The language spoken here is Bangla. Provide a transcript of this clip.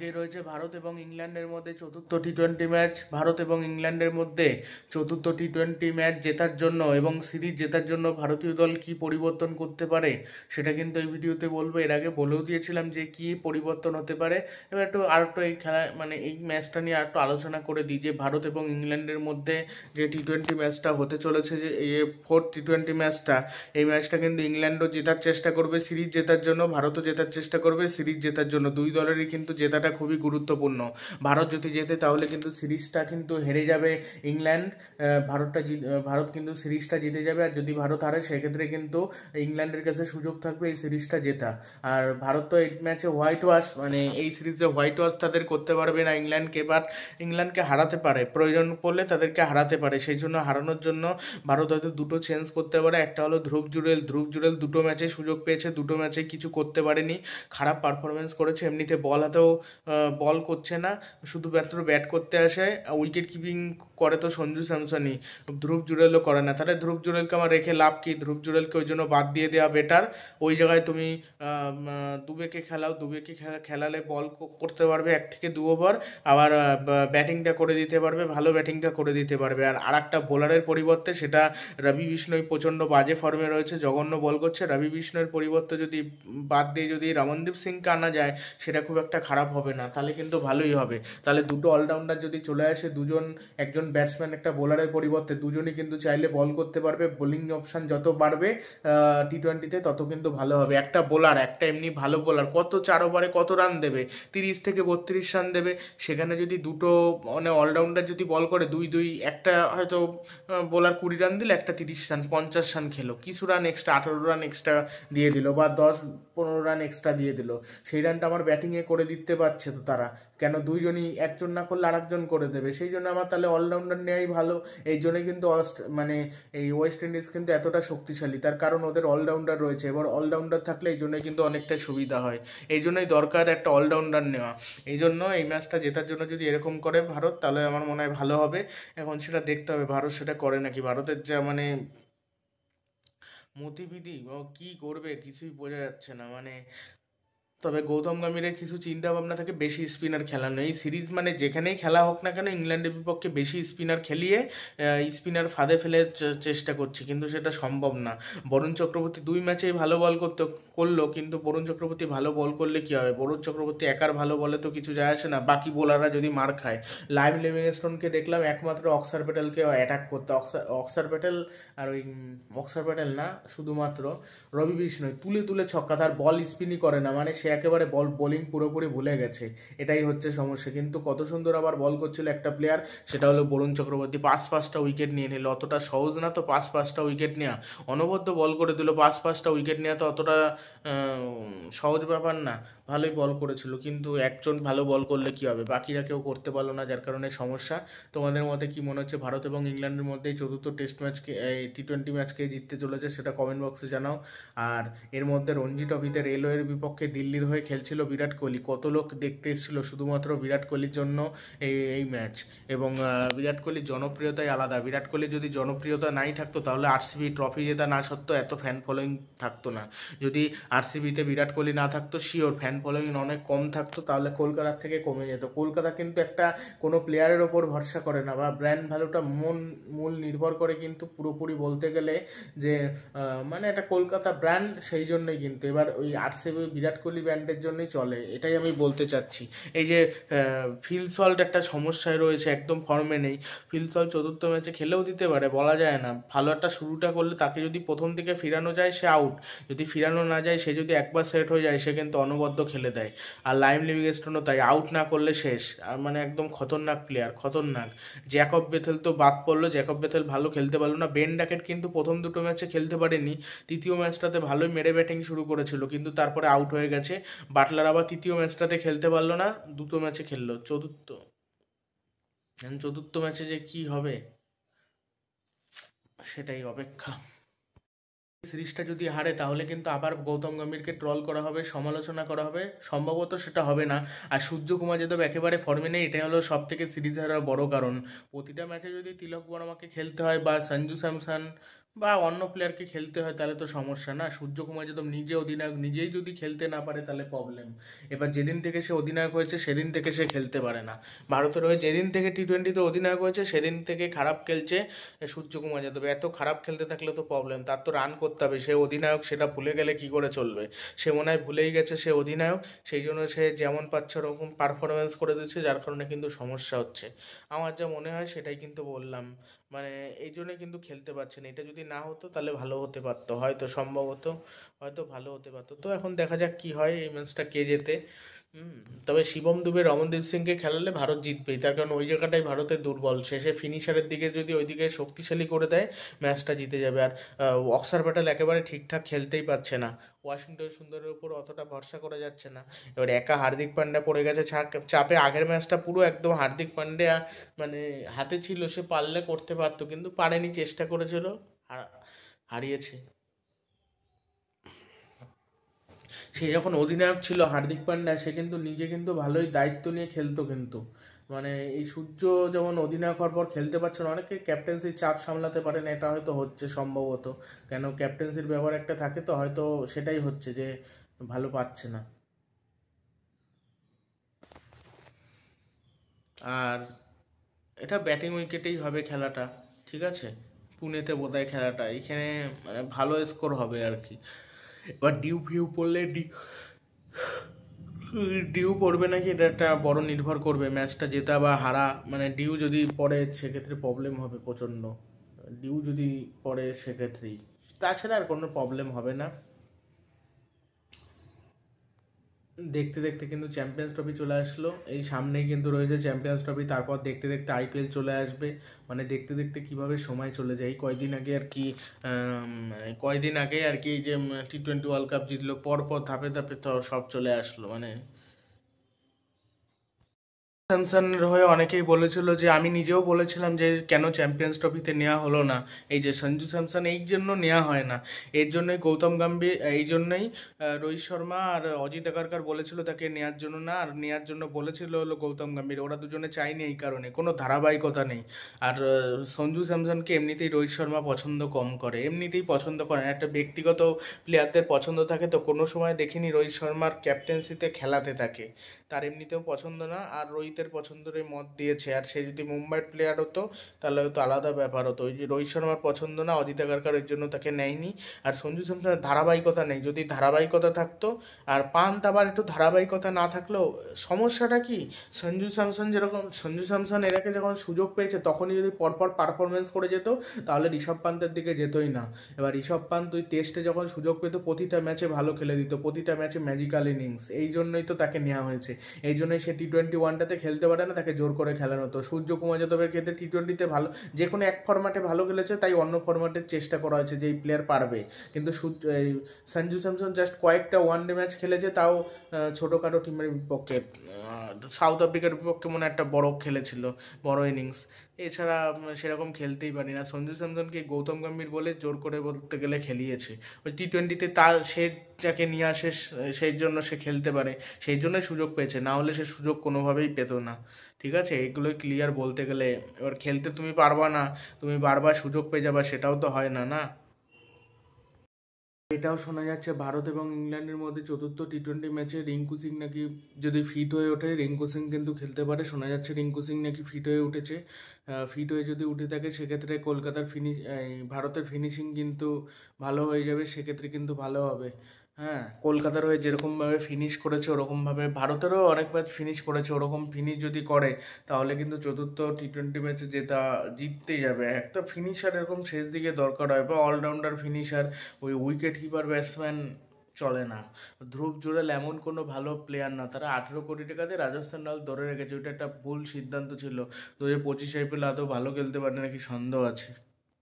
আজকেই রয়েছে ভারত এবং ইংল্যান্ডের মধ্যে চতুর্থ টি-20 ম্যাচ। ভারত এবং ইংল্যান্ডের মধ্যে চতুর্থ টি-20 ম্যাচ জেতার জন্য এবং সিরিজ জেতার জন্য ভারতীয় দল কি পরিবর্তন করতে পারে সেটা কিন্তু এই ভিডিওতে বলবো। এর আগে বলেও দিয়েছিলাম যে কি পরিবর্তন হতে পারে। এবার একটু এই খেলা এই ম্যাচটা নিয়ে একটু আলোচনা করে দিই যে ভারত এবং ইংল্যান্ডের মধ্যে যে টি-20 ম্যাচটা হতে চলেছে, যে এই ফোর্থ টি-20 ম্যাচটা, এই ম্যাচটা কিন্তু ইংল্যান্ডও জেতার চেষ্টা করবে সিরিজ জেতার জন্য, ভারতও জেতার চেষ্টা করবে সিরিজ জেতার জন্য। দুই দলেরই কিন্তু জেতাটা খুবই গুরুত্বপূর্ণ। ভারত যদি জেতে তাহলে কিন্তু সিরিজটা কিন্তু হেরে যাবে ইংল্যান্ড, ভারত কিন্তু সিরিজটা জিতে যাবে। আর যদি ভারত হারে সেক্ষেত্রে কিন্তু ইংল্যান্ডের কাছে সুযোগ থাকবে এই সিরিজটা জেতা। আর ভারত তো এই ম্যাচে হোয়াইট ওয়াশ, এই সিরিজে হোয়াইট ওয়াশ তাদের করতে পারবে না ইংল্যান্ডকে, বাট ইংল্যান্ডকে হারাতে পারে, প্রয়োজন পড়লে তাদেরকে হারাতে পারে। সেই জন্য হারানোর জন্য ভারত হয়তো দুটো চেঞ্জ করতে পারে। একটা হলো ধ্রুব জুড়েল দুটো ম্যাচে সুযোগ পেয়েছে, দুটো ম্যাচে কিছু করতে পারেনি, খারাপ পারফরমেন্স করেছে। এমনিতে বল হাতেও বল করছে না, শুধু ব্যাট করতে আসে। উইকেট কিপিং করে তো সঞ্জু স্যামসনই, ধ্রুব জুড়েলও করে না। তাহলে ধ্রুব জুড়েলকে আমার রেখে লাভ কি? ধ্রুব জুড়েলকে ওই জন্য বাদ দিয়ে দেওয়া বেটার। ওই জায়গায় তুমি দুবেকে খেলাও, দুবেকে খেলালে বল করতে পারবে 1 থেকে 2 ওভার, আবার ব্যাটিংটা করে দিতে পারবে, ভালো ব্যাটিংটা করে দিতে পারবে। আর একটা বোলারের পরিবর্তে, সেটা রবি বিষ্ণই প্রচণ্ড বাজে ফর্মে রয়েছে, জঘন্য বল করছে। রবি বিষ্ণয়ের পরিবর্তে যদি বাদ দিয়ে যদি রমনদীপ সিংকে আনা যায়, সেটা খুব একটা খারাপ হবে না, তাহলে কিন্তু ভালোই হবে। তাহলে দুটো অলরাউন্ডার যদি চলে আসে, একজন ব্যাটসম্যান একটা বোলারের পরিবর্তে, দুজনই কিন্তু চাইলে বল করতে পারবে। বোলিং অপশান যত বাড়বে টি-20তে তত কিন্তু ভালো হবে। একটা বোলার, একটা এমনি ভালো বোলার কত 4 ওভারে কত রান দেবে? 30 থেকে 32 রান দেবে। সেখানে যদি দুটো অলরাউন্ডার যদি বল করে একটা হয়তো বোলার 20 রান দিল, একটা 30 রান, 50 রান খেলো, কিছু রান এক্সট্রা, 18 রান এক্সট্রা দিয়ে দিল, বা 10-15 রান এক্সট্রা দিয়ে দিল। সেই রানটা আমার ব্যাটিংয়ে করে দিতে পারছে তো তারা, কেন দুইজনই একজন না করলে আরেকজন করে দেবে? সেই জন্য আমার তাহলে অলরাউন্ডার নেওয়াই ভালো। এই জন্যই কিন্তু এই ওয়েস্ট ইন্ডিজ কিন্তু এতটা শক্তিশালী, তার কারণ ওদের অলরাউন্ডার রয়েছে। এবার অলরাউন্ডার থাকলে এই জন্যই কিন্তু অনেকটাই সুবিধা হয়। এই জন্যই দরকার একটা অলরাউন্ডার নেওয়া। এই জন্য এই ম্যাচটা জেতার জন্য যদি এরকম করে ভারত, তাহলে আমার মনে হয় ভালো হবে। এখন সেটা দেখতে হবে ভারত সেটা করে নাকি। ভারতের যা মতিবিধি ও কি করবে কিছুই বোঝা যাচ্ছে না। তবে গৌতম গম্ভীরের কিছু চিন্তা ভাবনা থেকে বেশি স্পিনার খেলানো, এই সিরিজ যেখানেই খেলা হোক না কেন ইংল্যান্ডের বিপক্ষে বেশি স্পিনার খেলিয়ে স্পিনার ফাঁদে ফেলে চেষ্টা করছে, কিন্তু সেটা সম্ভব না। বরুণ চক্রবর্তী 2 ম্যাচেই ভালো বল করলো, কিন্তু বরুণ চক্রবর্তী ভালো বল করলে কি হবে? বরুণ চক্রবর্তী একার ভালো বলে তো কিছু যায় আসে না, বাকি বোলাররা যদি মার খায়। লাইভ লিভিংস্টোনকে দেখলাম একমাত্র অক্সার প্যাটেলকে অ্যাটাক করতে, অক্সার প্যাটেল আর অক্সার প্যাটেল না, শুধুমাত্র রবি বিষ্ণয় তুলে তুলে ছক্কা, তার বল স্পিনই করে না, সে একেবারে বোলিং পুরোপুরি ভুলে গেছে। এটাই হচ্ছে সমস্যা। কিন্তু কত সুন্দর আবার বল করছিল একটা প্লেয়ার, সেটা হলো বরুণ চক্রবর্তী। 5-5টা উইকেট নিয়ে নিল, অতটা সহজ না তো 5-5টা উইকেট নেওয়া। অনবদ্য বল করে দিল, 5-5টা উইকেট নেওয়া তো অতটা সহজ ব্যাপার না। ভালোই বল করেছিল, কিন্তু একজন ভালো বল করলে কি হবে, বাকিরা কেউ করতে পারলো না, যার কারণে সমস্যা। তোমাদের মতে কি মনে হচ্ছে ভারত এবং ইংল্যান্ডের মধ্যে চতুর্থ টেস্ট ম্যাচকে, এই টি-20 ম্যাচকে জিততে চলেছে, সেটা কমেন্ট বক্সে জানাও। আর এর মধ্যে রঞ্জি ট্রফিতে রেলওয়ের বিপক্ষে দিল্লির হয়ে খেলছিল বিরাট কোহলি, কত লোক দেখতে এসেছিল শুধুমাত্র বিরাট কোহলির জন্য এই ম্যাচ। এবং বিরাট কোহলির জনপ্রিয়তাই আলাদা। বিরাট কোহলির যদি জনপ্রিয়তা নাই থাকতো, তাহলে আরসিবি ট্রফি জেতা না সত্ত্বেও এত ফ্যান ফলোয়িং থাকতো না। যদি আরসিবিতে বিরাট কোহলি না থাকতো, শিওর ফ্যান ফলোয়িং অনেক কম থাকতো, তাহলে কলকাতার থেকে কমে যেত। কলকাতা কিন্তু কোনো প্লেয়ারের ওপর ভরসা করে না, বা ব্র্যান্ড ভ্যালুটা মূল নির্ভর করে কিন্তু পুরোপুরি বলতে গেলে যে একটা কলকাতা ব্র্যান্ড, সেই জন্যই কিন্তু এবার ওই আরসিবি বিরাট কোহলি ব্র্যান্ডের জন্যই চলে, এটাই আমি বলতে চাচ্ছি। এই যে ফিল সল্ট একটা সমস্যায় রয়েছে, একদম ফর্মে নেই। ফিল সল্ট চতুর্থ ম্যাচে খেলেও দিতে পারে, বলা যায় না। ভালো একটা শুরুটা করলে তাকে যদি প্রথম দিকে ফিরানো যায়, সে আউট। যদি ফিরানো না যায়, সে যদি একবার সেট হয়ে যায়, সে কিন্তু অনবদ্য খেলে দেয়। আর লাইভ লিভিংস্টোনও তাই, আউট না করলে শেষ। একদম খতরনাক প্লেয়ার, খতরনাক। জ্যাকব বেথেল তো বাদ পড়লো, জ্যাকব বেথেল ভালো খেলতে পারলো না। বেন ডাকেট কিন্তু প্রথম দুটো ম্যাচে খেলতে পারেনি, তৃতীয় ম্যাচটাতে ভালোই মেরে ব্যাটিং শুরু করেছিল, কিন্তু তারপরে আউট হয়ে গেছে। বাটলার আবার তৃতীয় ম্যাচটাতে খেলতে পারলো না, দুটো ম্যাচে খেললো। চতুর্থ ম্যাচে যে কি হবে সেটাই অপেক্ষা। সিরিজটা যদি হারে, তাহলে কিন্তু আবার গৌতম গম্ভীরকে ট্রল করা হবে, সমালোচনা করা হবে, সম্ভবত সেটা হবে না। আর সূর্যকুমার যাদব একেবারে ফর্মে নেই, এটাই হলো সব থেকে সিরিজ হারার বড় কারণ। প্রতিটা ম্যাচে যদি তিলক বর্মাকে খেলতে হয়, বা সঞ্জু স্যামসন বা অন্য প্লেয়ারকে খেলতে হয়, তাহলে তো সমস্যা না। সূর্যকুমার যাদব নিজে অধিনায়ক, নিজেই যদি খেলতে না পারে তাহলে প্রবলেম। এবার যেদিন থেকে সে অধিনায়ক হয়েছে সেদিন থেকে সে খেলতে পারে না। ভারতের হয়ে যেদিন থেকে টি-20তে অধিনায়ক হয়েছে সেদিন থেকে খারাপ খেলছে সূর্যকুমার যাদব। এত খারাপ খেলতে থাকলে তো প্রবলেম, তার তো রান করতে হবে, সে অধিনায়ক, সেটা ভুলে গেলে কি করে চলবে। সে মনে হয় ভুলেই গেছে সে অধিনায়ক, সেই জন্য সে যেমন পাচ্ছে ওরকম পারফরমেন্স করে দিচ্ছে, যার কারণে কিন্তু সমস্যা হচ্ছে। আমার যা মনে হয় সেটাই কিন্তু বললাম, মানে এই জন্যই কিন্তু খেলতে পারছে না। এটা যদি না হতো তাহলে ভালো হতে পারতো হয়তো, সম্ভবত হয়তো ভালো হতে পারতো। তো এখন দেখা যাক কি হয়, এই ম্যাচটা কে জেতে। হুম। তবে শিবম দুবে রমনদীপ সিংকে খেলালে ভারত জিতবেই, তার কারণ ওই জায়গাটাই ভারতের দুর্বল। শেষে ফিনিশারের দিকে যদি ওইদিকে শক্তিশালী করে দেয়, ম্যাচটা জিতে যাবে। আর অক্সার প্যাটেল একেবারে ঠিকঠাক খেলতেই পারছে না। ওয়াশিংটন সুন্দরের উপর অতটা ভরসা করা যাচ্ছে না। এবার একা হার্দিক পান্ড্যা পড়ে গেছে চাপে। আগের ম্যাচটা পুরো একদম হার্দিক পান্ড্যা মানে হাতে ছিল, সে পারলে করতে পারতো কিন্তু পারেনি, চেষ্টা করেছিল, হারিয়েছে। সে যখন অধিনায়ক ছিল হার্দিক পান্ড্যা, সে কিন্তু নিজে কিন্তু ভালোই দায়িত্ব নিয়ে খেলতো কিন্তু। মানে এই সূর্য যেমন অধিনায়ক হওয়ার পর খেলতে পারছে না, অনেকে ক্যাপ্টেন্সির চাপ সামলাতে পারে না, এটা হয়তো হচ্ছে সম্ভবত। কেন ক্যাপ্টেন্সির ব্যাপার একটা থাকে, তো হয়তো সেটাই হচ্ছে যে ভালো পাচ্ছে না। আর এটা ব্যাটিং উইকেটেই হবে খেলাটা, ঠিক আছে। পুনেতে বোধহয় খেলাটা, এখানে মানে ভালো স্কোর হবে আর কি। এবার ডিউ ফিউ পড়লে ডিউ পড়বে নাকি এটা একটা বড় নির্ভর করবে ম্যাচটা জেতা বা হারা। মানে ডিউ যদি পড়ে সেক্ষেত্রে প্রবলেম হবে প্রচণ্ড। ডিউ যদি পড়ে সেক্ষেত্রেই, তাছাড়া আর কোনো প্রবলেম হবে না। দেখতে দেখতে কিন্তু চ্যাম্পিয়ন্স ট্রফি চলে আসলো, এই সামনেই কিন্তু রয়েছে চ্যাম্পিয়ন্স ট্রফি, তারপর দেখতে দেখতে আইপিএল চলে আসবে। মানে দেখতে দেখতে কিভাবে সময় চলে যায়। কয়দিন আগে আর কি কয়দিন আগে আর কি যে টি-20 ওয়ার্ল্ড কাপ জিতলো, পর পর ধাপে ধাপে তো সব চলে আসলো। মানে স্যামসনের হয়ে অনেকেই বলেছিল, যে আমি নিজেও বলেছিলাম যে কেন চ্যাম্পিয়ন্স ট্রফিতে নেওয়া হলো না। এই যে সঞ্জু স্যামসন, এই জন্য নেওয়া হয় না। এর জন্যই গৌতম গম্ভীর, এই জন্যই রোহিত শর্মা আর অজিত আগারকার বলেছিল তাকে নেওয়ার জন্য না, আর নেওয়ার জন্য বলেছিল হলো গৌতম গম্ভীর। ওরা দুজনে চায়নি এই কারণে, কোনো ধারাবাহিকতা নেই। আর সঞ্জু স্যামসনকে এমনিতেই রোহিত শর্মা পছন্দ কম করে, এমনিতেই পছন্দ করে না। একটা ব্যক্তিগত প্লেয়ারদের পছন্দ থাকে, তো কোনো সময় দেখিনি রোহিত শর্মার ক্যাপ্টেন্সিতে খেলাতে থাকে। তার এমনিতেও পছন্দ না, আর রোহিতের পছন্দেরই মত দিয়েছে। আর সে যদি মুম্বাইয়ের প্লেয়ার হতো তাহলে হয়তো আলাদা ব্যাপার হতো। ওই যে রোহিত শর্মার পছন্দ না, অজিত আগারকার, এর জন্য তাকে নেয়নি। আর সঞ্জু স্যামসনের ধারাবাহিকতা নেই, যদি ধারাবাহিকতা থাকতো। আর পান্থ আবার একটু ধারাবাহিকতা না থাকলেও সমস্যাটা কি, সঞ্জু স্যামসন এর আগে যখন সুযোগ পেয়েছে তখনই যদি পরপর পারফরমেন্স করে যেত, তাহলে ঋষভ পান্তের দিকে যেতই না। এবার ঋষভ পান্ত ওই টেস্টে যখন সুযোগ পেত প্রতিটা ম্যাচে ভালো খেলে দিত, প্রতিটা ম্যাচে ম্যাজিক্যাল ইনিংস, এই জন্যই তো তাকে নেওয়া হয়েছে। এই জন্যই সে টি-21টাতে খেলতে পারে না, তাকে জোর করে খেলানো হতো। সূর্যকুমার যাদবের ক্ষেত্রে টি-20তে ভালো, যে কোনো এক ফরম্যাটে ভালো খেলেছে, তাই অন্য ফরম্যাটের চেষ্টা করা হয়েছে যে এই প্লেয়ার পারবে। কিন্তু এই সঞ্জু স্যামসন জাস্ট কয়েকটা ওয়ানডে ম্যাচ খেলেছে, তাও ছোটোখাটো টিমের বিপক্ষে, সাউথ আফ্রিকার বিপক্ষে মনে হয় একটা বড় খেলেছিল, বড় ইনিংস। এছাড়া সেরকম খেলতেই পারি না। সঞ্জু স্যামসনকে গৌতম গম্ভীর বলে জোর করে বলতে গেলে খেলিয়েছে। ওই টি-20তে তার, সে যাকে নিয়ে আসে সেই জন্য সে খেলতে পারে, সেই জন্যই সুযোগ পেয়েছে, না হলে সে সুযোগ কোনোভাবেই পেতো না। ঠিক আছে, এগুলোই ক্লিয়ার বলতে গেলে। এবার খেলতে তুমি পারবা না, তুমি বারবার সুযোগ পেয়ে যাবা, সেটাও তো হয় না, না। এটাও শোনা যাচ্ছে ভারত এবং ইংল্যান্ডের মধ্যে চতুর্থ টি-20 ম্যাচে রিঙ্কু সিং নাকি যদি ফিট হয়ে ওঠে, রিঙ্কু সিং কিন্তু খেলতে পারে। শোনা যাচ্ছে রিঙ্কু সিং নাকি ফিট হয়ে উঠেছে। ফিট হয়ে যদি উঠে থাকে সেক্ষেত্রে কলকাতার ভারতের ফিনিশিং কিন্তু ভালো হয়ে যাবে, সেক্ষেত্রে কিন্তু ভালো হবে। হ্যাঁ, কলকাতার হয়ে যেরকমভাবে ফিনিশ করেছে ওরকমভাবে ভারতেরও অনেক ম্যাচ ফিনিশ করেছে, ওরকম ফিনিশ যদি করে তাহলে কিন্তু চতুর্থ টি-20 ম্যাচে জিততেই যাবে। একটা ফিনিশার এরকম শেষ দিকে দরকার হয়, বা অলরাউন্ডার ফিনিশার। ওই উইকেট কিপার ব্যাটসম্যান চলে না। ধ্রুব জুড়েল এমন কোনো ভালো প্লেয়ার না, তারা 18 কোটি টাকাতে রাজস্থান রয়্যালস ধরে রেখেছে, ওইটা একটা ভুল সিদ্ধান্ত ছিল। 2025 আইপিএল আদৌ ভালো খেলতে পারে নাকি সন্দেহ আছে।